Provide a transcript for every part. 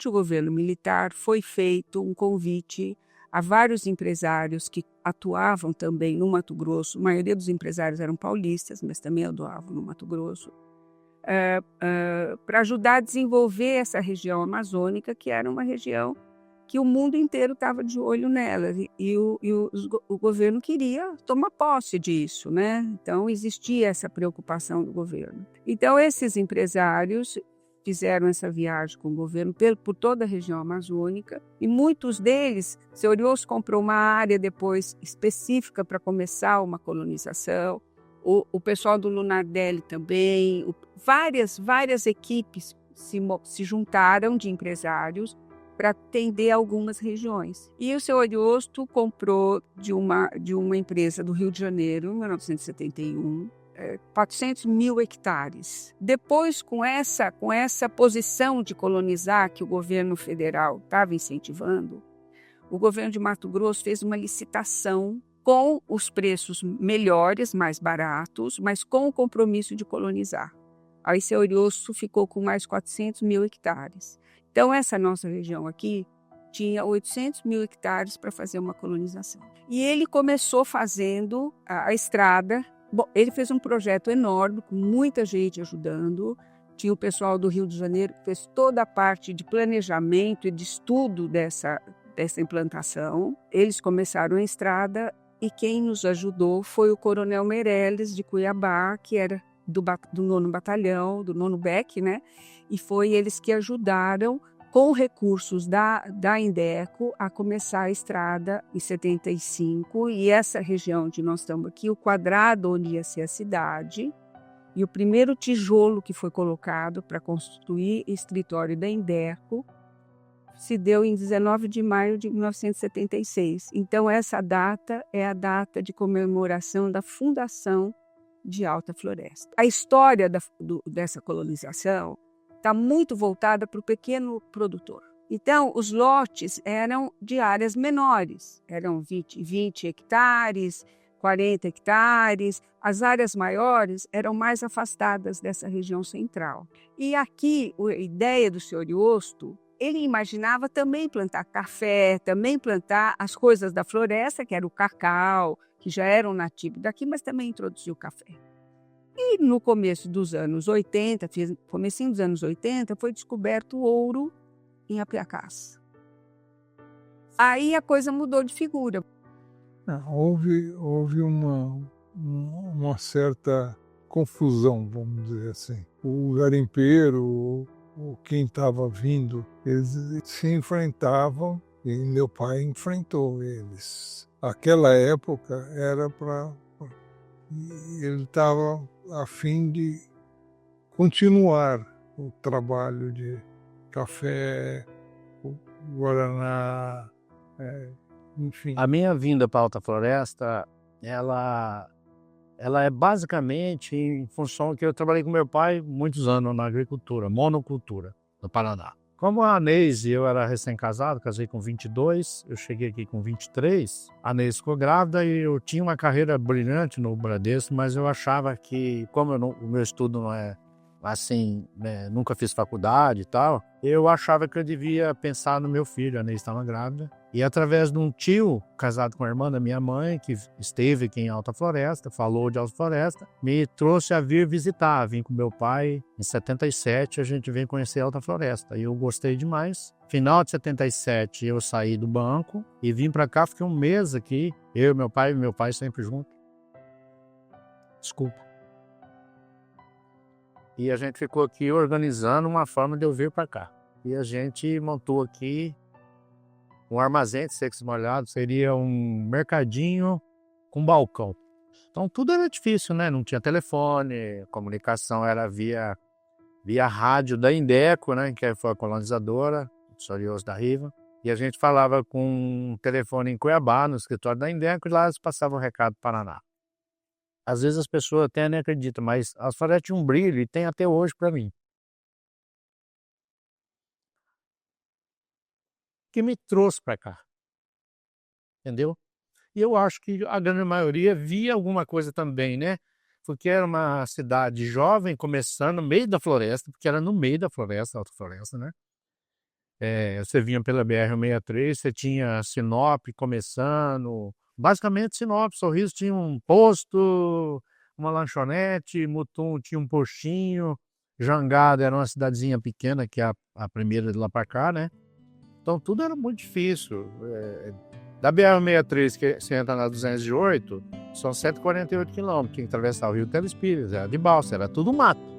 durante o governo militar, foi feito um convite a vários empresários que atuavam também no Mato Grosso. A maioria dos empresários eram paulistas, mas também atuavam no Mato Grosso, para ajudar a desenvolver essa região amazônica, que era uma região que o mundo inteiro estava de olho nela, e o governo queria tomar posse disso, né? Então, existia essa preocupação do governo. Então, esses empresários fizeram essa viagem com o governo por toda a região amazônica, e muitos deles, seu Ariosto comprou uma área depois específica para começar uma colonização, o pessoal do Lunardelli também, várias equipes se juntaram de empresários para atender algumas regiões. E o seu Ariosto comprou de uma empresa do Rio de Janeiro, em 1971, 400 mil hectares. Depois, com essa posição de colonizar que o governo federal estava incentivando, o governo de Mato Grosso fez uma licitação com os preços melhores, mais baratos, mas com o compromisso de colonizar. Aí seu Ariosto ficou com mais 400 mil hectares. Então, essa nossa região aqui tinha 800 mil hectares para fazer uma colonização. E ele começou fazendo a estrada. Bom, ele fez um projeto enorme, com muita gente ajudando. Tinha o pessoal do Rio de Janeiro que fez toda a parte de planejamento e de estudo dessa implantação. Eles começaram a estrada e quem nos ajudou foi o Coronel Meirelles, de Cuiabá, que era do 9º Batalhão, do 9º BEC, né? E foi eles que ajudaram, com recursos da Indeco, a começar a estrada em 75. E essa região onde nós estamos aqui, o quadrado onde ia ser a cidade, e o primeiro tijolo que foi colocado para construir o escritório da Indeco, se deu em 19 de maio de 1976. Então, essa data é a data de comemoração da fundação de Alta Floresta. A história dessa colonização está muito voltada para o pequeno produtor. Então, os lotes eram de áreas menores, eram 20 hectares, 40 hectares. As áreas maiores eram mais afastadas dessa região central. E aqui, a ideia do senhor Ariosto, ele imaginava também plantar café, também plantar as coisas da floresta, que era o cacau, que já eram nativos daqui, mas também introduziu o café. E no começo dos anos 80, comecinho dos anos 80, foi descoberto o ouro em Apiacás. Aí a coisa mudou de figura. Houve uma certa confusão, vamos dizer assim. O garimpeiro, quem estava vindo, eles se enfrentavam e meu pai enfrentou eles. Aquela época era para... Ele estava a fim de continuar o trabalho de café, guaraná, enfim. A minha vinda para a Alta Floresta, ela é basicamente em função que eu trabalhei com meu pai muitos anos na agricultura, monocultura, no Paraná. Como a Neise, eu era recém-casado, casei com 22, eu cheguei aqui com 23, a Neise ficou grávida e eu tinha uma carreira brilhante no Bradesco, mas eu achava que, como o meu estudo não é assim, né, nunca fiz faculdade e tal, eu achava que eu devia pensar no meu filho, a Neise estava grávida. E através de um tio, casado com a irmã da minha mãe, que esteve aqui em Alta Floresta, falou de Alta Floresta, me trouxe a vir visitar. Vim com meu pai, em 77 a gente veio conhecer Alta Floresta. E eu gostei demais. Final de 77 eu saí do banco e vim para cá, fiquei um mês aqui, eu e meu pai sempre junto. Desculpa. E a gente ficou aqui organizando uma forma de eu vir para cá. E a gente montou aqui um armazém de secos e molhados, seria um mercadinho com balcão. Então tudo era difícil, né? Não tinha telefone, a comunicação era via rádio da Indeco, né? Que foi a colonizadora, o senhor Ariosto da Riva. E a gente falava com um telefone em Cuiabá, no escritório da Indeco, e lá eles passavam o recado para o Paraná. Às vezes as pessoas até nem acreditam, mas a floresta tinha um brilho e tem até hoje para mim. Que me trouxe para cá, entendeu? E eu acho que a grande maioria via alguma coisa também, né? Porque era uma cidade jovem, começando no meio da floresta, porque era no meio da floresta, Alta Floresta, né? Você vinha pela BR-163, você tinha Sinop começando, basicamente Sinop, Sorriso tinha um posto, uma lanchonete, Mutum tinha um postinho, Jangada era uma cidadezinha pequena, que é a primeira de lá para cá, né? Então tudo era muito difícil. Da BR-163, que você entra na 208, são 148 quilômetros, tinha que atravessar o Rio Telespires, era de balsa, era tudo mato.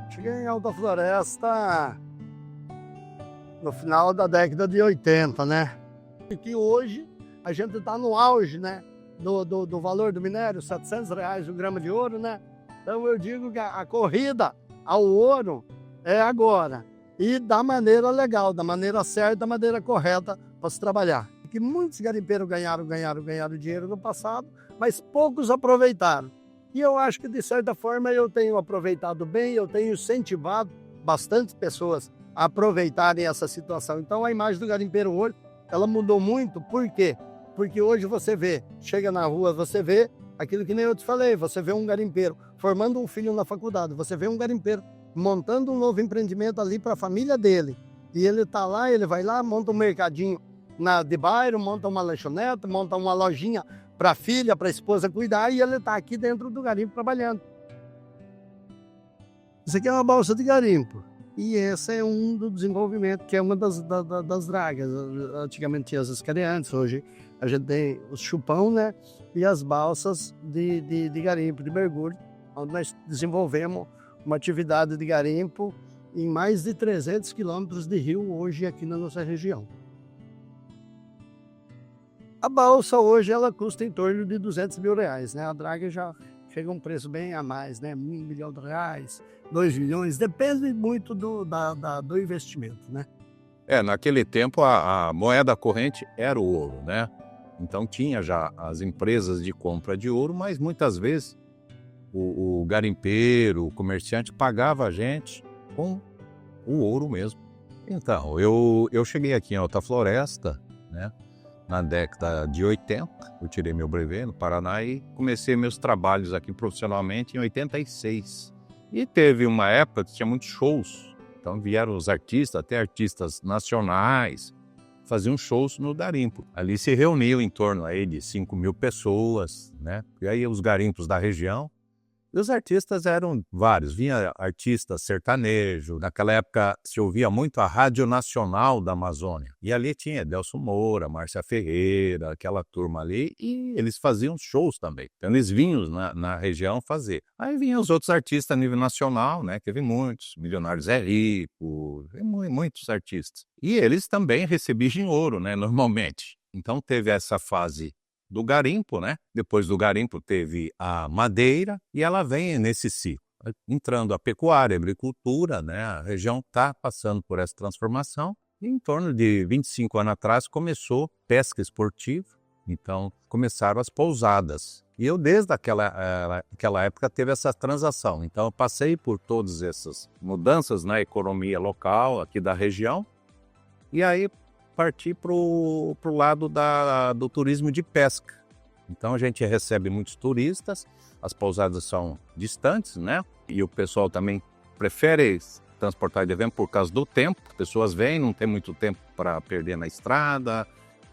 Cheguei em Alta Floresta no final da década de 80, né? E que hoje a gente está no auge, né? Do valor do minério, R$700 o grama de ouro, né? Então eu digo que a corrida ao ouro é agora. E da maneira legal, da maneira certa, da maneira correta para se trabalhar. Que muitos garimpeiros ganharam dinheiro no passado, mas poucos aproveitaram. E eu acho que, de certa forma, eu tenho aproveitado bem, eu tenho incentivado bastante pessoas a aproveitarem essa situação. Então, a imagem do garimpeiro hoje, ela mudou muito. Por quê? Porque hoje você vê, chega na rua, você vê aquilo que nem eu te falei, você vê um garimpeiro formando um filho na faculdade, você vê um garimpeiro montando um novo empreendimento ali para a família dele. E ele está lá, ele vai lá, monta um mercadinho de bairro, monta uma lanchonete, monta uma lojinha para a filha, para a esposa cuidar, e ele está aqui dentro do garimpo trabalhando. Isso aqui é uma balsa de garimpo. E esse é um do desenvolvimento, que é uma das dragas. Antigamente tinha as escareantes, hoje a gente tem os chupão, né? E as balsas de garimpo, de mergulho, onde nós desenvolvemos uma atividade de garimpo em mais de 300 quilômetros de rio hoje aqui na nossa região. A balsa hoje ela custa em torno de R$200 mil, né? A draga já chega a um preço bem a mais, né? R$1 milhão, 2 milhões, depende muito do investimento, né? Naquele tempo a moeda corrente era o ouro, né? Então tinha já as empresas de compra de ouro, mas muitas vezes o garimpeiro, o comerciante pagava a gente com o ouro mesmo. Então, eu cheguei aqui em Alta Floresta, né? Na década de 80, eu tirei meu brevet no Paraná e comecei meus trabalhos aqui profissionalmente em 86. E teve uma época que tinha muitos shows, então vieram os artistas, até artistas nacionais, faziam shows no garimpo. Ali se reuniam em torno aí de 5 mil pessoas, né? E aí os garimpos da região. E os artistas eram vários, vinha artista sertanejo, naquela época se ouvia muito a Rádio Nacional da Amazônia, e ali tinha Delso Moura, Márcia Ferreira, aquela turma ali, e eles faziam shows também, então eles vinham na região fazer. Aí vinham os outros artistas a nível nacional, né, que teve muitos, Milionários é Rico, muitos artistas, e eles também recebiam ouro, né, normalmente. Então teve essa fase do garimpo, né? Depois do garimpo teve a madeira e ela vem nesse ciclo. Entrando a pecuária, a agricultura, né? A região está passando por essa transformação. E em torno de 25 anos atrás começou pesca esportiva, então começaram as pousadas. E eu desde aquela época teve essa transação. Então eu passei por todas essas mudanças na economia local aqui da região. E aí partir para o lado do turismo de pesca. Então a gente recebe muitos turistas, as pousadas são distantes, né? E o pessoal também prefere transportar de avião por causa do tempo. As pessoas vêm, não tem muito tempo para perder na estrada,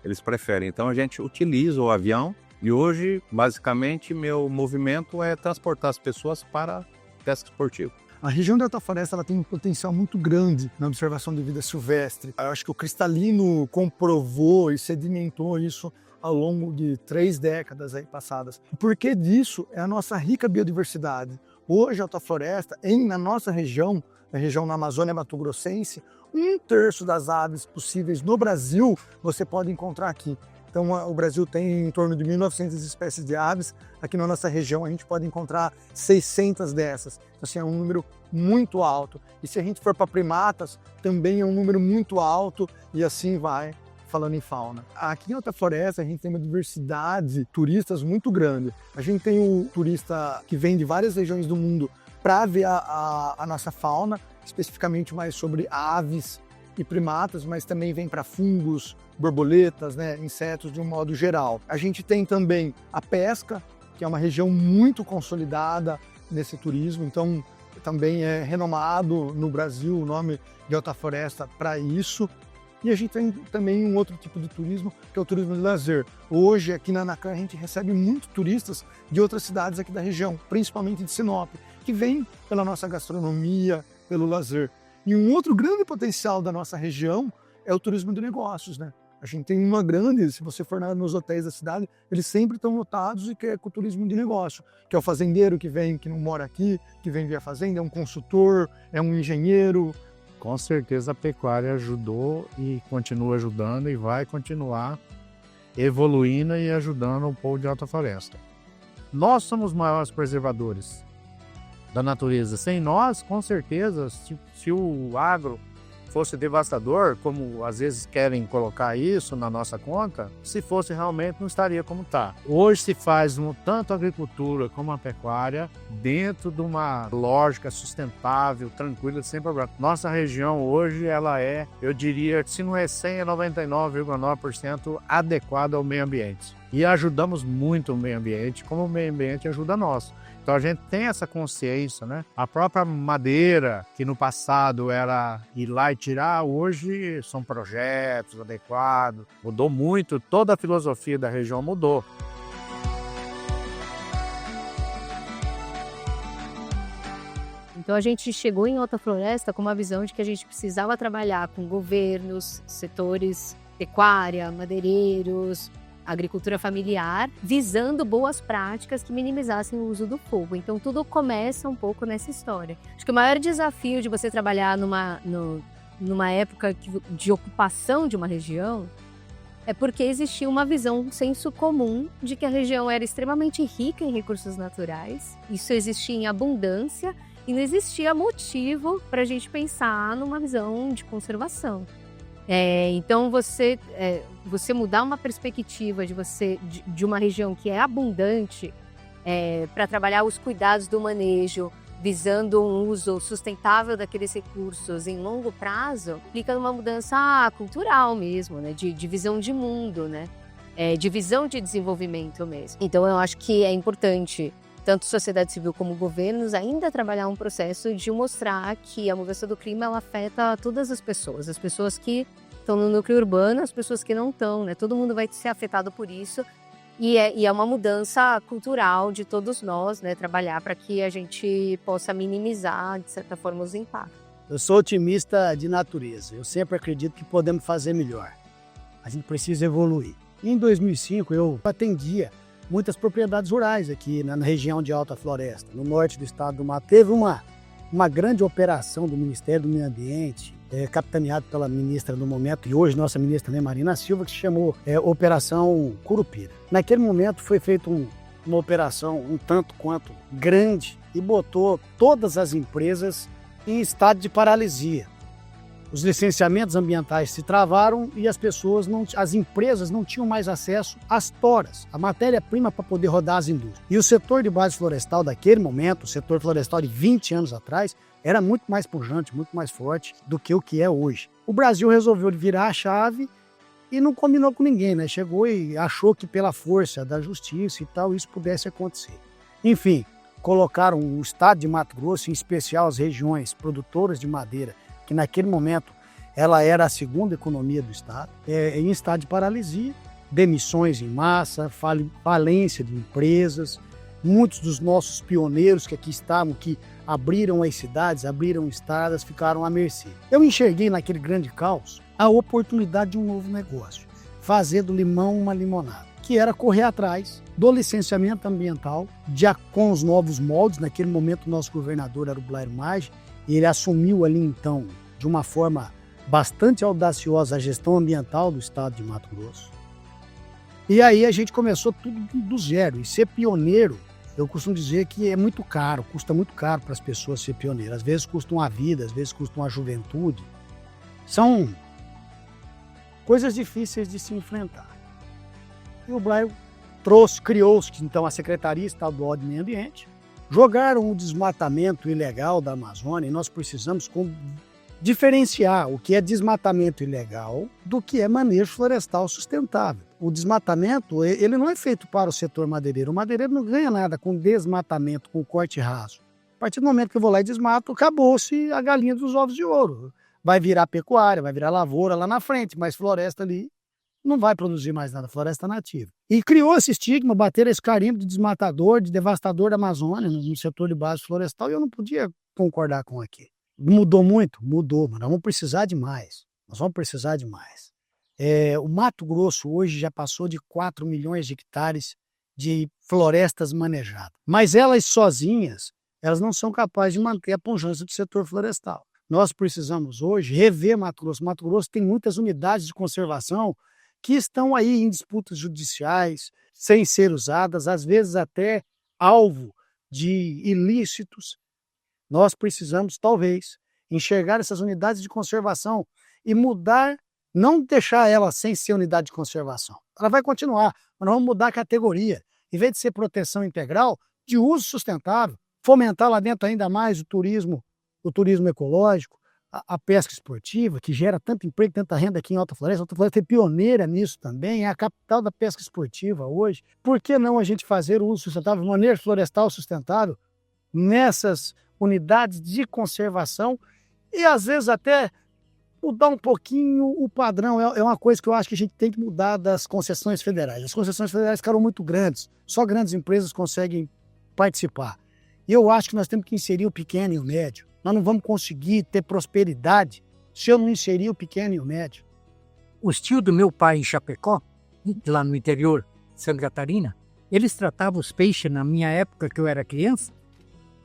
eles preferem. Então a gente utiliza o avião e hoje, basicamente, meu movimento é transportar as pessoas para pesca esportiva. A região da Alta Floresta ela tem um potencial muito grande na observação de vida silvestre. Eu acho que o Cristalino comprovou e sedimentou isso ao longo de 3 décadas aí passadas. O porquê disso é a nossa rica biodiversidade. Hoje a Alta Floresta, na nossa região, na região na Amazônia Mato-Grossense, 1/3 das aves possíveis no Brasil você pode encontrar aqui. Então o Brasil tem em torno de 1.900 espécies de aves. Aqui na nossa região a gente pode encontrar 600 dessas. Então, assim, é um número muito alto. E se a gente for para primatas, também é um número muito alto e assim vai, falando em fauna. Aqui em Alta Floresta a gente tem uma diversidade de turistas muito grande. A gente tem o turista que vem de várias regiões do mundo para ver a nossa fauna. especificamente mais sobre aves e primatas, mas também vem para fungos, borboletas, né, insetos de um modo geral. A gente tem também a pesca, que é uma região muito consolidada nesse turismo, então também é renomado no Brasil o nome de Alta Floresta para isso. E a gente tem também um outro tipo de turismo, que é o turismo de lazer. Hoje, aqui na Anacan, a gente recebe muitos turistas de outras cidades aqui da região, principalmente de Sinop, que vêm pela nossa gastronomia, pelo lazer. E um outro grande potencial da nossa região é o turismo de negócios, né? A gente tem uma grande, se você for nos hotéis da cidade, eles sempre estão lotados e que é com o turismo de negócio, que é o fazendeiro que vem, que não mora aqui, que vem ver a fazenda, é um consultor, é um engenheiro. Com certeza a pecuária ajudou e continua ajudando e vai continuar evoluindo e ajudando o povo de Alta Floresta. Nós somos os maiores preservadores da natureza. Sem nós, com certeza, se o agro fosse devastador, como às vezes querem colocar isso na nossa conta, se fosse realmente não estaria como está. Hoje se faz tanto a agricultura como a pecuária dentro de uma lógica sustentável, tranquila, sem problema. Nossa região hoje, ela é, eu diria, se não é 100, é 99,9% adequada ao meio ambiente. E ajudamos muito o meio ambiente, como o meio ambiente ajuda nós. Então a gente tem essa consciência, né? A própria madeira, que no passado era ir lá e tirar, hoje são projetos adequados, mudou muito, toda a filosofia da região mudou. Então a gente chegou em Alta Floresta com uma visão de que a gente precisava trabalhar com governos, setores pecuária, madeireiros, agricultura familiar, visando boas práticas que minimizassem o uso do fogo. Então tudo começa um pouco nessa história. Acho que o maior desafio de você trabalhar numa época de ocupação de uma região é porque existia uma visão, um senso comum de que a região era extremamente rica em recursos naturais, isso existia em abundância e não existia motivo para a gente pensar numa visão de conservação. Então você mudar uma perspectiva de uma região que é abundante para trabalhar os cuidados do manejo, visando um uso sustentável daqueles recursos em longo prazo, implica numa mudança cultural mesmo, né? De visão de mundo, né? De visão de desenvolvimento mesmo. Então eu acho que é importante, tanto sociedade civil como governos, ainda trabalhar um processo de mostrar que a mudança do clima ela afeta todas as pessoas que estão no núcleo urbano, as pessoas que não estão, né? Todo mundo vai ser afetado por isso e é uma mudança cultural de todos nós, né? Trabalhar para que a gente possa minimizar, de certa forma, os impactos. Eu sou otimista de natureza, eu sempre acredito que podemos fazer melhor. A gente precisa evoluir. Em 2005 eu atendia muitas propriedades rurais aqui na região de Alta Floresta, no norte do estado do Mato. Teve uma grande operação do Ministério do Meio Ambiente, capitaneado pela ministra no momento, e hoje nossa ministra, né, Marina Silva, que se chamou Operação Curupira. Naquele momento foi feita uma operação um tanto quanto grande e botou todas as empresas em estado de paralisia. Os licenciamentos ambientais se travaram e as empresas não tinham mais acesso às toras, a matéria-prima para poder rodar as indústrias. E o setor de base florestal daquele momento, o setor florestal de 20 anos atrás, era muito mais pujante, muito mais forte do que o que é hoje. O Brasil resolveu virar a chave e não combinou com ninguém, né? Chegou e achou que pela força da justiça e tal, isso pudesse acontecer. Enfim, colocaram o estado de Mato Grosso, em especial as regiões produtoras de madeira, que naquele momento ela era a segunda economia do estado, em estado de paralisia, demissões em massa, falência de empresas. Muitos dos nossos pioneiros que aqui estavam, que abriram as cidades, abriram estradas, ficaram à mercê. Eu enxerguei naquele grande caos a oportunidade de um novo negócio, fazer do limão uma limonada, que era correr atrás do licenciamento ambiental, com os novos moldes. Naquele momento o nosso governador era o Blairo Maggi, e ele assumiu ali então, de uma forma bastante audaciosa, a gestão ambiental do estado de Mato Grosso. E aí a gente começou tudo do zero, e ser pioneiro, eu costumo dizer que é muito caro, custa muito caro para as pessoas ser pioneiro. Às vezes custa uma vida, às vezes custa uma juventude. São coisas difíceis de se enfrentar. E o Blairo criou-se então a Secretaria Estadual de Meio Ambiente, Jogaram o desmatamento ilegal da Amazônia e nós precisamos diferenciar o que é desmatamento ilegal do que é manejo florestal sustentável. O desmatamento, ele não é feito para o setor madeireiro. O madeireiro não ganha nada com desmatamento, com corte raso. A partir do momento que eu vou lá e desmato, acabou-se a galinha dos ovos de ouro. Vai virar pecuária, vai virar lavoura lá na frente, mas floresta ali não vai produzir mais nada, floresta nativa. E criou esse estigma, bater esse carimbo de desmatador, de devastador da Amazônia no setor de base florestal, e eu não podia concordar com aquilo. Mudou muito? Mudou, mas nós vamos precisar de mais. Nós vamos precisar de mais. O Mato Grosso hoje já passou de 4 milhões de hectares de florestas manejadas. Mas elas sozinhas, elas não são capazes de manter a pujança do setor florestal. Nós precisamos hoje rever Mato Grosso. Mato Grosso tem muitas unidades de conservação que estão aí em disputas judiciais, sem ser usadas, às vezes até alvo de ilícitos. Nós precisamos, talvez, enxergar essas unidades de conservação e mudar, não deixar ela sem ser unidade de conservação. Ela vai continuar, mas nós vamos mudar a categoria. Em vez de ser proteção integral, de uso sustentável, fomentar lá dentro ainda mais o turismo ecológico, a pesca esportiva, que gera tanto emprego, tanta renda aqui em Alta Floresta. Alta Floresta é pioneira nisso também, é a capital da pesca esportiva hoje. Por que não a gente fazer o uso sustentável, manejo florestal sustentável, nessas unidades de conservação e às vezes até mudar um pouquinho o padrão? É uma coisa que eu acho que a gente tem que mudar das concessões federais. As concessões federais ficaram muito grandes, só grandes empresas conseguem participar. E eu acho que nós temos que inserir o pequeno e o médio. Nós não vamos conseguir ter prosperidade se eu não inserir o pequeno e o médio. Os tios do meu pai em Chapecó, lá no interior de Santa Catarina, eles tratavam os peixes, na minha época que eu era criança,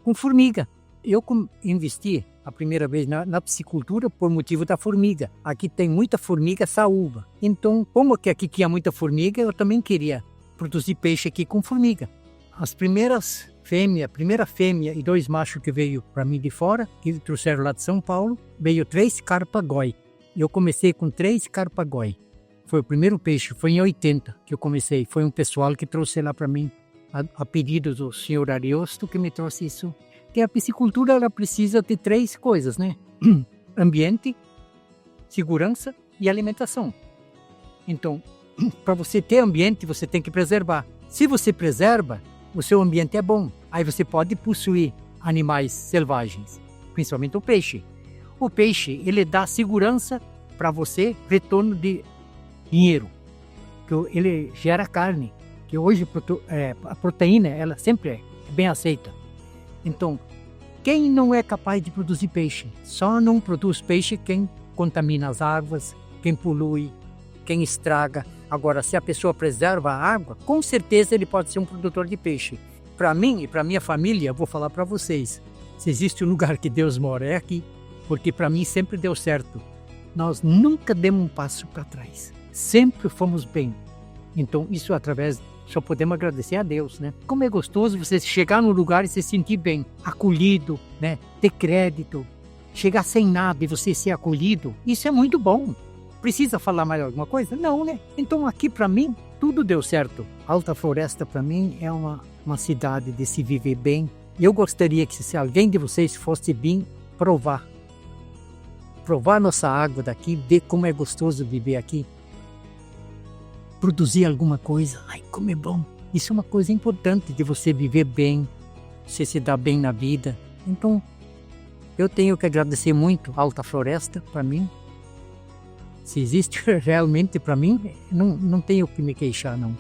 com formiga. Eu investi a primeira vez na piscicultura por motivo da formiga. Aqui tem muita formiga saúva. Então, como que aqui tinha muita formiga, eu também queria produzir peixe aqui com formiga. As primeira fêmea e 2 machos que veio para mim de fora, que trouxeram lá de São Paulo, veio 3 carpa-gói. Eu comecei com 3 carpa-gói. Foi o primeiro peixe, foi em 80 que eu comecei. Foi um pessoal que trouxe lá para mim, a pedido do senhor Ariosto, que me trouxe isso. Porque a piscicultura, ela precisa de 3 coisas, né? Ambiente, segurança e alimentação. Então, para você ter ambiente, você tem que preservar. Se você preserva, o seu ambiente é bom. Aí você pode possuir animais selvagens, principalmente o peixe. O peixe, ele dá segurança para você, retorno de dinheiro. Que ele gera carne, que hoje a proteína, ela sempre é bem aceita. Então, quem não é capaz de produzir peixe? Só não produz peixe quem contamina as águas, quem polui, quem estraga. Agora, se a pessoa preserva a água, com certeza ele pode ser um produtor de peixe. Para mim e para minha família, eu vou falar para vocês, se existe um lugar que Deus mora, é aqui, porque para mim sempre deu certo. Nós nunca demos um passo para trás, sempre fomos bem. Então, isso só podemos agradecer a Deus, né? Como é gostoso você chegar num lugar e se sentir bem, acolhido, né? Ter crédito, chegar sem nada e você ser acolhido, isso é muito bom. Precisa falar mais alguma coisa? Não, né? Então aqui para mim tudo deu certo. Alta Floresta para mim é uma cidade de se viver bem. Eu gostaria que se alguém de vocês fosse vir provar nossa água daqui, ver como é gostoso viver aqui, produzir alguma coisa. Ai, como é bom. Isso é uma coisa importante de você viver bem, você se dar bem na vida. Então eu tenho que agradecer muito a Alta Floresta para mim. Se existe realmente para mim, não tenho que me queixar, não.